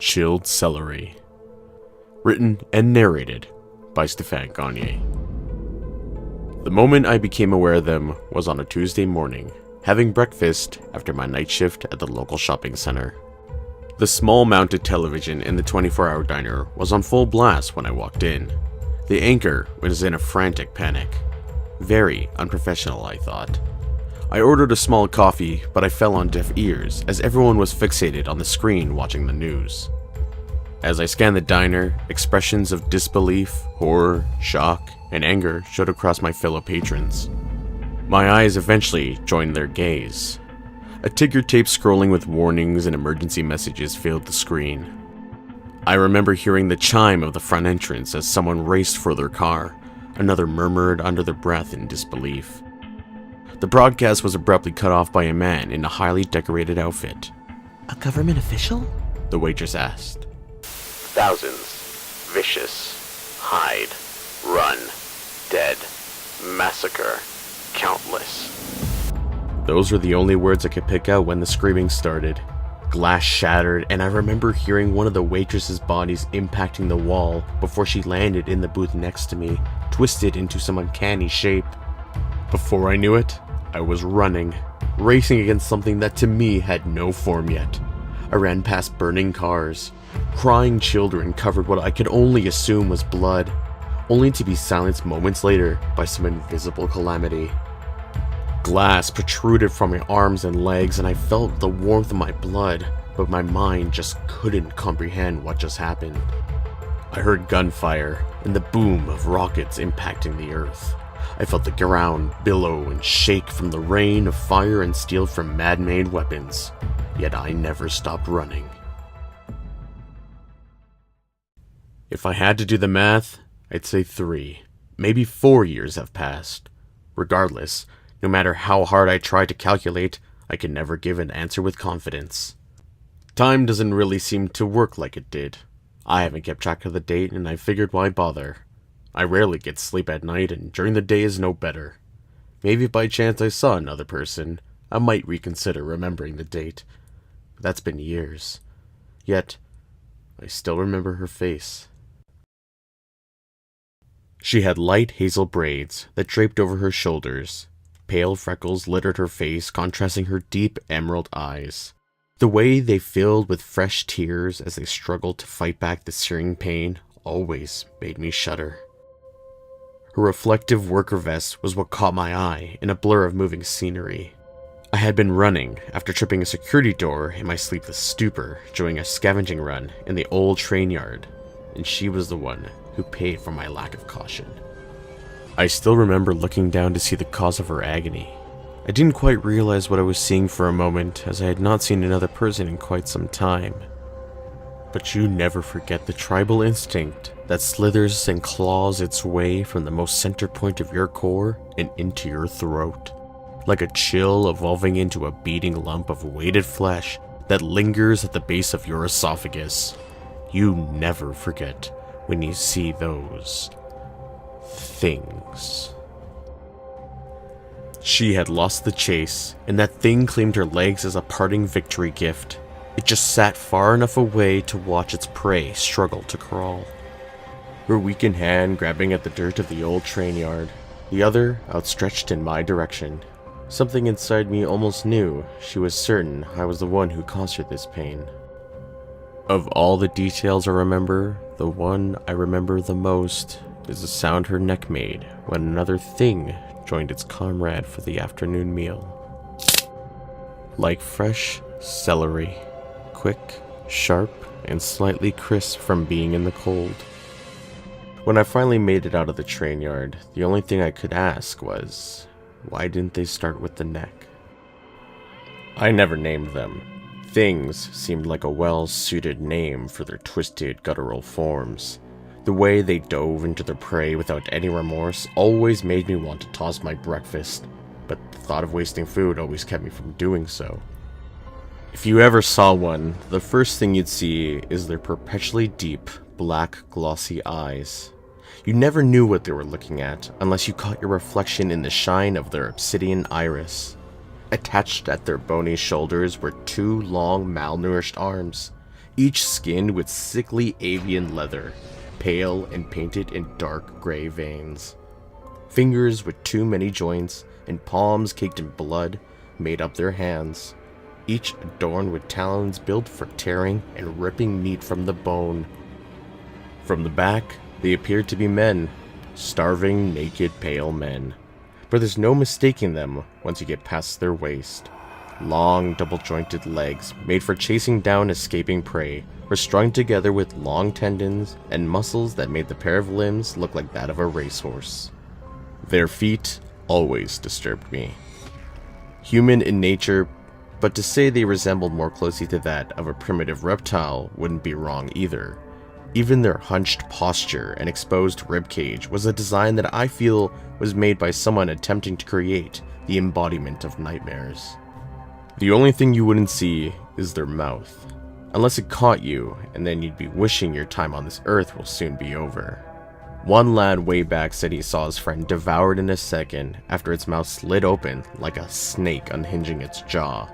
Chilled Celery. Written and narrated by Steffan Gagne. The moment I became aware of them was on a Tuesday morning, having breakfast after my night shift at the local shopping center. The small mounted television in the 24-hour diner was on full blast when I walked in. The anchor was in a frantic panic. Very unprofessional, I thought. I ordered a small coffee, but I fell on deaf ears as everyone was fixated on the screen watching the news. As I scanned the diner, expressions of disbelief, horror, shock, and anger showed across my fellow patrons. My eyes eventually joined their gaze. A ticker tape scrolling with warnings and emergency messages filled the screen. I remember hearing the chime of the front entrance as someone raced for their car. Another murmured under their breath in disbelief. The broadcast was abruptly cut off by a man in a highly decorated outfit. "A government official?" the waitress asked. Thousands. Vicious. Hide. Run. Dead. Massacre. Countless. Those were the only words I could pick out when the screaming started. Glass shattered, and I remember hearing one of the waitress's bodies impacting the wall before she landed in the booth next to me, twisted into some uncanny shape. Before I knew it, I was running, racing against something that to me had no form yet. I ran past burning cars. Crying children covered what I could only assume was blood, only to be silenced moments later by some invisible calamity. Glass protruded from my arms and legs, and I felt the warmth of my blood, but my mind just couldn't comprehend what just happened. I heard gunfire and the boom of rockets impacting the earth. I felt the ground billow and shake from the rain of fire and steel from man-made weapons, yet I never stopped running. If I had to do the math, I'd say 3, maybe 4 years have passed. Regardless, no matter how hard I tried to calculate, I could never give an answer with confidence. Time doesn't really seem to work like it did. I haven't kept track of the date, and I figured why bother. I rarely get sleep at night, and during the day is no better. Maybe if by chance I saw another person, I might reconsider remembering the date. But that's been years. Yet, I still remember her face. She had light hazel braids that draped over her shoulders. Pale freckles littered her face, contrasting her deep emerald eyes. The way they filled with fresh tears as they struggled to fight back the searing pain always made me shudder. Her reflective worker vest was what caught my eye in a blur of moving scenery. I had been running after tripping a security door in my sleepless stupor during a scavenging run in the old train yard, and she was the one who paid for my lack of caution. I still remember looking down to see the cause of her agony. I didn't quite realize what I was seeing for a moment, as I had not seen another person in quite some time. But you never forget the tribal instinct that slithers and claws its way from the most center point of your core and into your throat, like a chill evolving into a beating lump of weighted flesh that lingers at the base of your esophagus. You never forget when you see those things. She had lost the chase, and that thing claimed her legs as a parting victory gift. It just sat far enough away to watch its prey struggle to crawl. Her weakened hand grabbing at the dirt of the old train yard, the other outstretched in my direction. Something inside me almost knew she was certain I was the one who caused her this pain. Of all the details I remember, the one I remember the most is the sound her neck made when another thing joined its comrade for the afternoon meal. Like fresh celery, quick, sharp, and slightly crisp from being in the cold. When I finally made it out of the train yard, the only thing I could ask was, why didn't they start with the neck? I never named them. Things seemed like a well-suited name for their twisted, guttural forms. The way they dove into their prey without any remorse always made me want to toss my breakfast, but the thought of wasting food always kept me from doing so. If you ever saw one, the first thing you'd see is their perpetually deep, black, glossy eyes. You never knew what they were looking at unless you caught your reflection in the shine of their obsidian iris. Attached at their bony shoulders were two long, malnourished arms, each skinned with sickly avian leather, pale and painted in dark gray veins. Fingers with too many joints and palms caked in blood made up their hands, each adorned with talons built for tearing and ripping meat from the bone. From the back, they appeared to be men, starving, naked, pale men. But there's no mistaking them once you get past their waist. Long, double-jointed legs made for chasing down escaping prey were strung together with long tendons and muscles that made the pair of limbs look like that of a racehorse. Their feet always disturbed me. Human in nature, but to say they resembled more closely to that of a primitive reptile wouldn't be wrong either. Even their hunched posture and exposed ribcage was a design that I feel was made by someone attempting to create the embodiment of nightmares. The only thing you wouldn't see is their mouth, unless it caught you, and then you'd be wishing your time on this earth will soon be over. One lad way back said he saw his friend devoured in a second after its mouth slid open like a snake unhinging its jaw.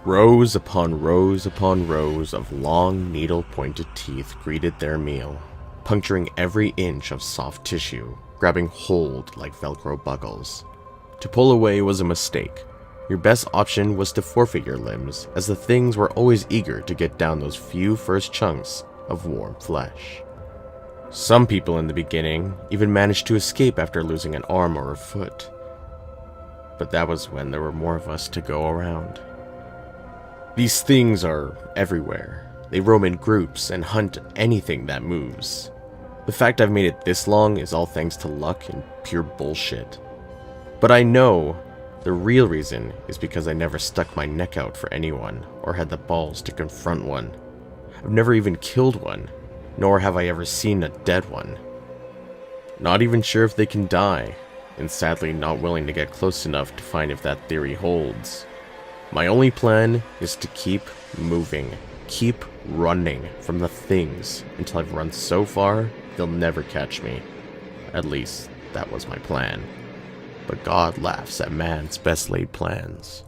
Rows upon rows upon rows of long, needle-pointed teeth greeted their meal, puncturing every inch of soft tissue, grabbing hold like Velcro buckles. To pull away was a mistake. Your best option was to forfeit your limbs, as the things were always eager to get down those few first chunks of warm flesh. Some people in the beginning even managed to escape after losing an arm or a foot. But that was when there were more of us to go around. These things are everywhere. They roam in groups and hunt anything that moves. The fact I've made it this long is all thanks to luck and pure bullshit. But I know the real reason is because I never stuck my neck out for anyone or had the balls to confront one. I've never even killed one, nor have I ever seen a dead one. Not even sure if they can die, and sadly not willing to get close enough to find if that theory holds. My only plan is to keep moving, keep running from the things until I've run so far they'll never catch me. At least, that was my plan. But God laughs at man's best laid plans.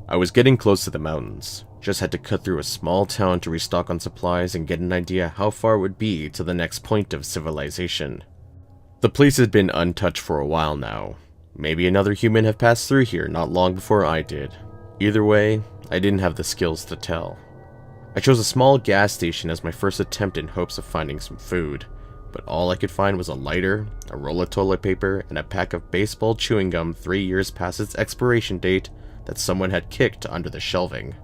I was getting close to the mountains, just had to cut through a small town to restock on supplies and get an idea how far it would be to the next point of civilization. The place had been untouched for a while now. Maybe another human had passed through here not long before I did. Either way, I didn't have the skills to tell. I chose a small gas station as my first attempt in hopes of finding some food, but all I could find was a lighter, a roll of toilet paper, and a pack of baseball chewing gum 3 years past its expiration date that someone had kicked under the shelving.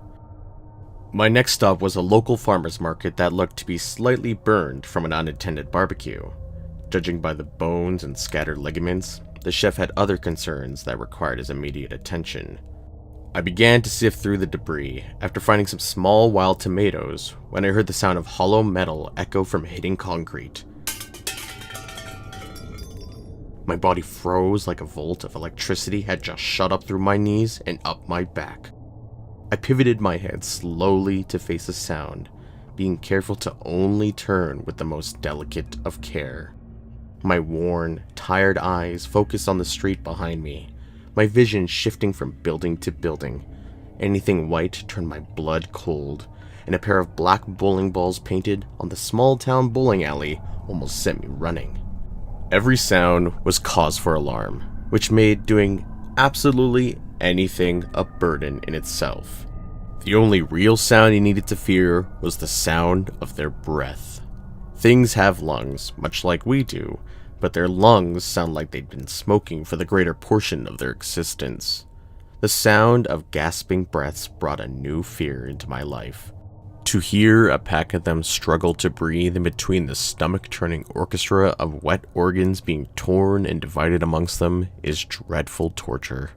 My next stop was a local farmer's market that looked to be slightly burned from an unattended barbecue. Judging by the bones and scattered ligaments, the chef had other concerns that required his immediate attention. I began to sift through the debris after finding some small wild tomatoes when I heard the sound of hollow metal echo from hitting concrete. My body froze like a volt of electricity had just shot up through my knees and up my back. I pivoted my head slowly to face the sound, being careful to only turn with the most delicate of care. My worn, tired eyes focused on the street behind me, my vision shifting from building to building. Anything white turned my blood cold, and a pair of black bowling balls painted on the small-town bowling alley almost sent me running. Every sound was cause for alarm, which made doing absolutely anything a burden in itself. The only real sound you needed to fear was the sound of their breath. Things have lungs, much like we do, but their lungs sound like they'd been smoking for the greater portion of their existence. The sound of gasping breaths brought a new fear into my life. To hear a pack of them struggle to breathe in between the stomach-turning orchestra of wet organs being torn and divided amongst them is dreadful torture.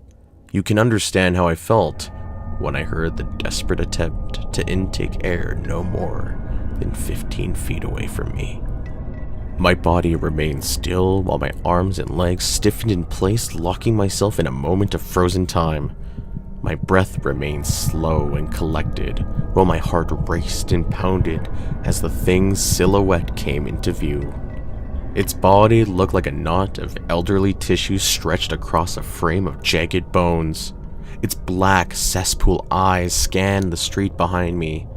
You can understand how I felt when I heard the desperate attempt to intake air no more than 15 feet away from me. My body remained still while my arms and legs stiffened in place, locking myself in a moment of frozen time. My breath remained slow and collected, while my heart raced and pounded as the thing's silhouette came into view. Its body looked like a knot of elderly tissue stretched across a frame of jagged bones. Its black cesspool eyes scanned the street behind me,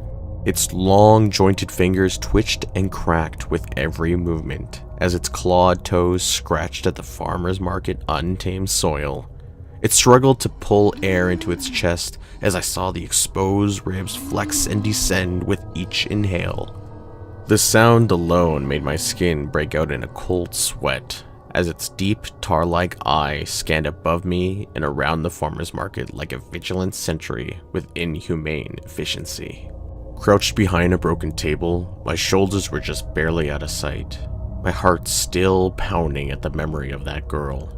Its long, jointed fingers twitched and cracked with every movement as its clawed toes scratched at the farmer's market untamed soil. It struggled to pull air into its chest as I saw the exposed ribs flex and descend with each inhale. The sound alone made my skin break out in a cold sweat as its deep, tar-like eye scanned above me and around the farmer's market like a vigilant sentry with inhumane efficiency. Crouched behind a broken table, my shoulders were just barely out of sight, my heart still pounding at the memory of that girl.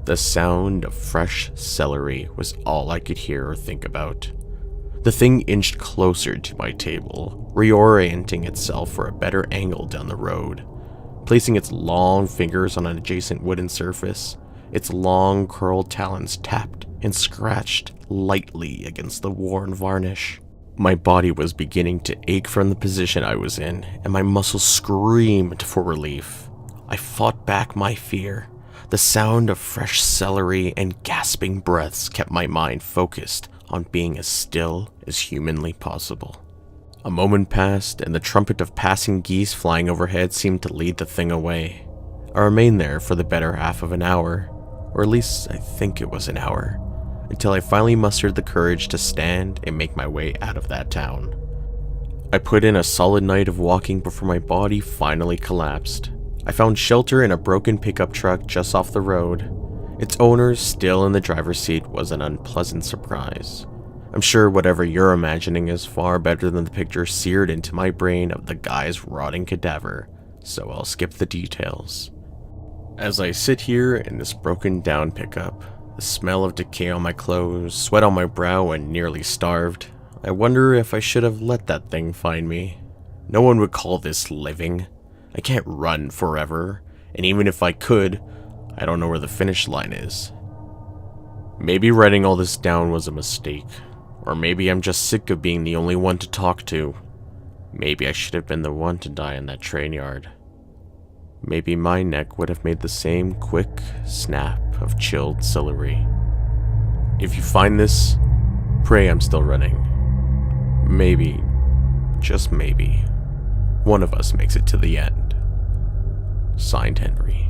The sound of fresh celery was all I could hear or think about. The thing inched closer to my table, reorienting itself for a better angle down the road, placing its long fingers on an adjacent wooden surface. Its long curled talons tapped and scratched lightly against the worn varnish. My body was beginning to ache from the position I was in, and my muscles screamed for relief. I fought back my fear. The sound of fresh celery and gasping breaths kept my mind focused on being as still as humanly possible. A moment passed, and the trumpet of passing geese flying overhead seemed to lead the thing away. I remained there for the better half of an hour, or at least I think it was an hour, until I finally mustered the courage to stand and make my way out of that town. I put in a solid night of walking before my body finally collapsed. I found shelter in a broken pickup truck just off the road. Its owner, still in the driver's seat, was an unpleasant surprise. I'm sure whatever you're imagining is far better than the picture seared into my brain of the guy's rotting cadaver, so I'll skip the details. As I sit here in this broken down pickup, the smell of decay on my clothes, sweat on my brow, and nearly starved, I wonder if I should have let that thing find me. No one would call this living. I can't run forever, and even if I could, I don't know where the finish line is. Maybe writing all this down was a mistake, or maybe I'm just sick of being the only one to talk to. Maybe I should have been the one to die in that train yard. Maybe my neck would have made the same quick snap of chilled celery. If you find this, pray I'm still running. Maybe, just maybe, one of us makes it to the end. Signed, Henry.